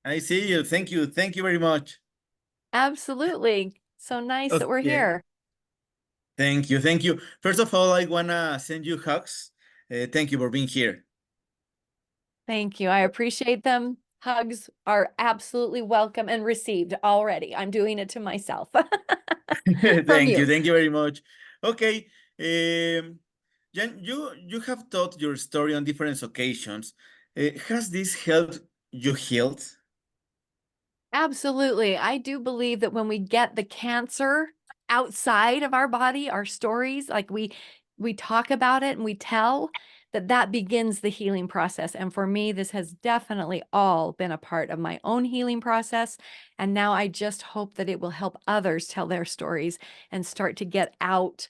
I see you. Thank you. Thank you very much. Absolutely. So nice that we're Okay. here. Thank you. Thank you. First of all, I wanna send you hugs. Thank you for being here. Thank you. I appreciate them. Hugs are absolutely welcome and received already. I'm doing it to myself from Thank you. you. Thank you very much. Okay. Jan, you have told your story on different occasions. Has this helped you healed? Absolutely. I do believe that when we get the cancer outside of our body, our stories, like we talk about it and we tell that begins the healing process. And for me, this has definitely all been a part of my own healing process. And now I just hope that it will help others tell their stories and start to get out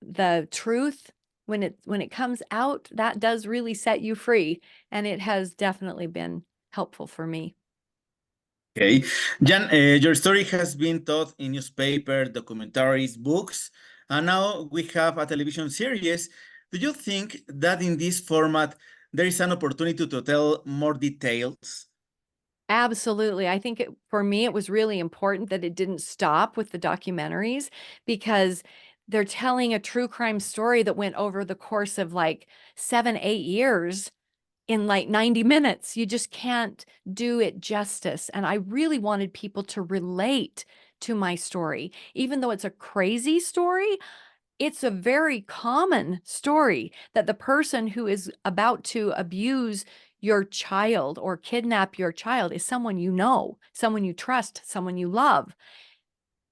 the truth. When it comes out, that does really set you free. And it has definitely been helpful for me. Okay. Jan, your story has been told in newspaper, documentaries, books, and now we have a television series. Do you think that in this format there is an opportunity to tell more details? Absolutely. I think for me, it was really important that it didn't stop with the documentaries because they're telling a true crime story that went over the course of like 7, 8 years in like 90 minutes. You just can't do it justice. And I really wanted people to relate to my story. Even though it's a crazy story, it's a very common story that the person who is about to abuse your child or kidnap your child is someone you know, someone you trust, someone you love.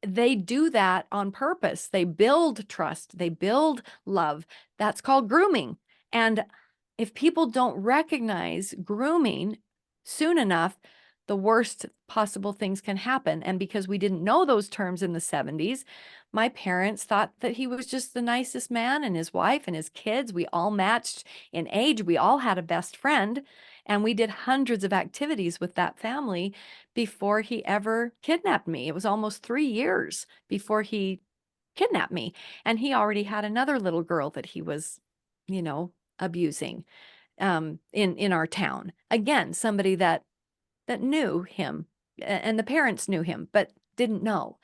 They do that on purpose. They build trust, they build love. That's called grooming. And if people don't recognize grooming soon enough, the worst possible things can happen. And because we didn't know those terms in the 70s, my parents thought that he was just the nicest man, and his wife and his kids. We all matched in age. We all had a best friend. And we did hundreds of activities with that family before he ever kidnapped me. It was almost 3 years before he kidnapped me. And he already had another little girl that he was, abusing in our town. Again, somebody that knew him, and the parents knew him, but didn't know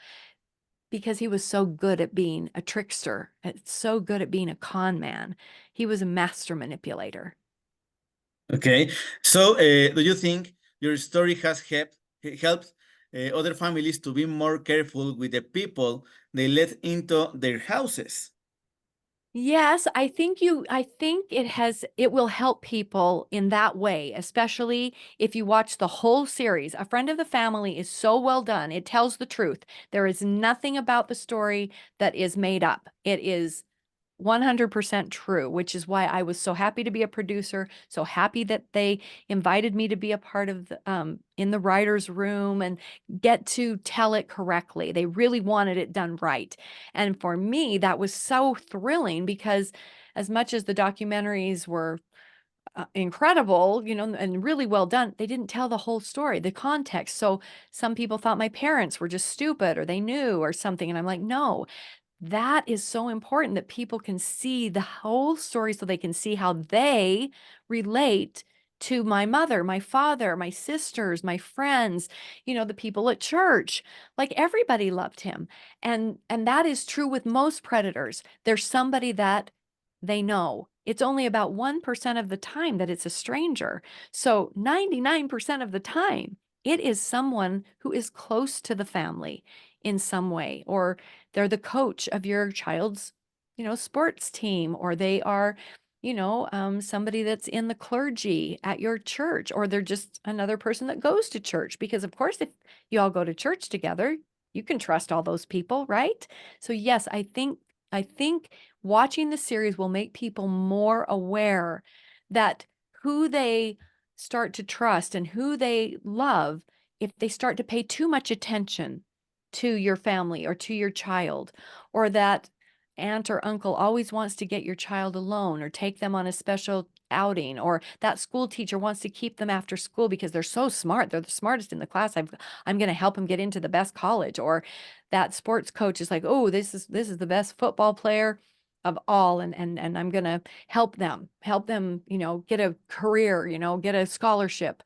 because he was so good at being a trickster, so good at being a con man. He was a master manipulator. Okay. So, do you think your story has helped other families to be more careful with the people they let into their houses? Yes, I think it will help people in that way, especially if you watch the whole series. A Friend of the Family is so well done. It tells the truth. There is nothing about the story that is made up. It is 100% true, which is why I was so happy to be a producer, so happy that they invited me to be a part of in the writer's room and get to tell it correctly. They really wanted it done right. And for me, that was so thrilling because as much as the documentaries were incredible, and really well done, they didn't tell the whole story, the context. So some people thought my parents were just stupid or they knew or something. And I'm like, no, that is so important that people can see the whole story so they can see how they relate to my mother, my father, my sisters, my friends, the people at church. Like everybody loved him. And that is true with most predators. There's somebody that they know. It's only about 1% of the time that it's a stranger. So 99% of the time, it is someone who is close to the family in some way, or they're the coach of your child's, sports team, or they are, somebody that's in the clergy at your church, or they're just another person that goes to church. Because of course, if you all go to church together, you can trust all those people, right? So yes, I think watching the series will make people more aware that who they start to trust and who they love, if they start to pay too much attention to your family or to your child, or that aunt or uncle always wants to get your child alone or take them on a special outing, or that school teacher wants to keep them after school because they're so smart, they're the smartest in the class, I'm going to help them get into the best college, or that sports coach is like, oh, this is the best football player of all, and I'm going to help them get a career, get a scholarship.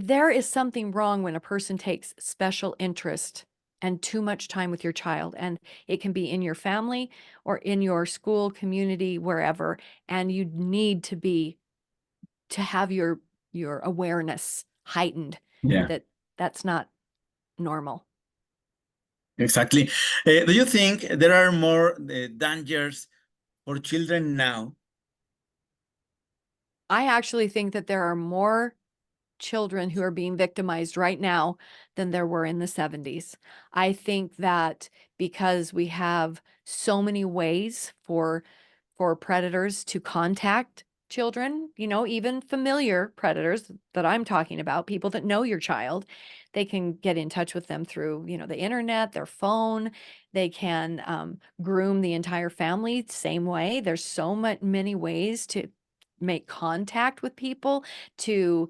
there is something wrong when a person takes special interest and too much time with your child. And it can be in your family or in your school, community, wherever. And you need to have your awareness heightened Yeah, that that's not normal. exactly. Do you think there are more dangers for children now? I actually think that there are more children who are being victimized right now than there were in the 70s. I think that because we have so many ways for predators to contact children, you know, even familiar predators that I'm talking about, people that know your child, they can get in touch with them through, you know, the internet, their phone. They can groom the entire family same way. There's so many ways to make contact with people, to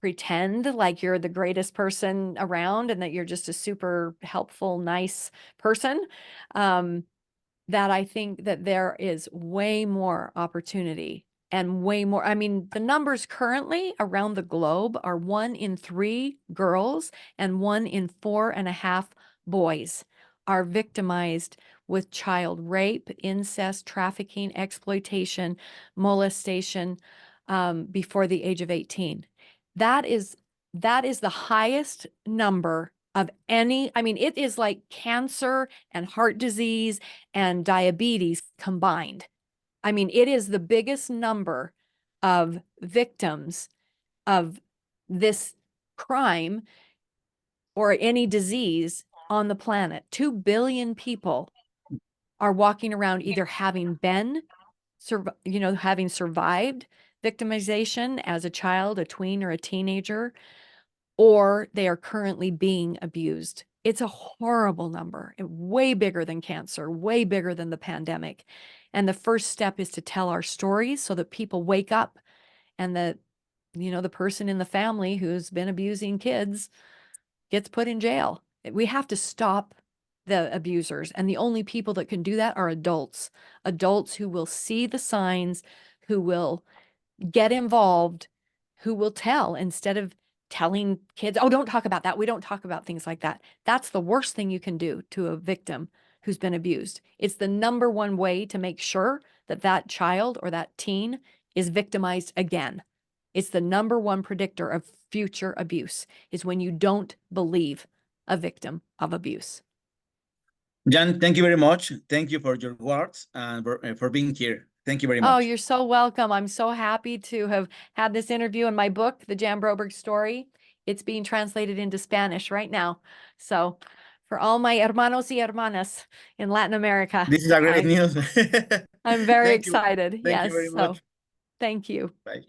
pretend like you're the greatest person around and that you're just a super helpful, nice person. That I think that there is way more opportunity and way more. I mean, the numbers currently around the globe are 1 in 3 girls and 1 in 4.5 boys are victimized with child rape, incest, trafficking, exploitation, molestation before the age of 18. That is the highest number of any. I mean, it is like cancer and heart disease and diabetes combined. I mean, it is the biggest number of victims of this crime or any disease on the planet. 2 billion people are walking around either having been, having survived victimization as a child, a tween, or a teenager, or they are currently being abused. It's a horrible number, way bigger than cancer, way bigger than the pandemic. And the first step is to tell our stories so that people wake up and that, you know, the person in the family who's been abusing kids gets put in jail. We have to stop the abusers. And the only people that can do that are adults, adults who will see the signs, who will get involved, who will tell instead of telling kids, oh, don't talk about that. We don't talk about things like that. That's the worst thing you can do to a victim who's been abused. It's the number one way to make sure that that child or that teen is victimized again. It's the number one predictor of future abuse is when you don't believe a victim of abuse. Jan, thank you very much. Thank you for your words and for being here. Thank you very Oh, much. you're so welcome. I'm so happy to have had this interview in my book, The Jan Broberg Story. It's being translated into Spanish right now. So for all my hermanos y hermanas in Latin America, This is a great news. I'm very Thank you. excited. Thank you Yes. very So much. thank you. Bye.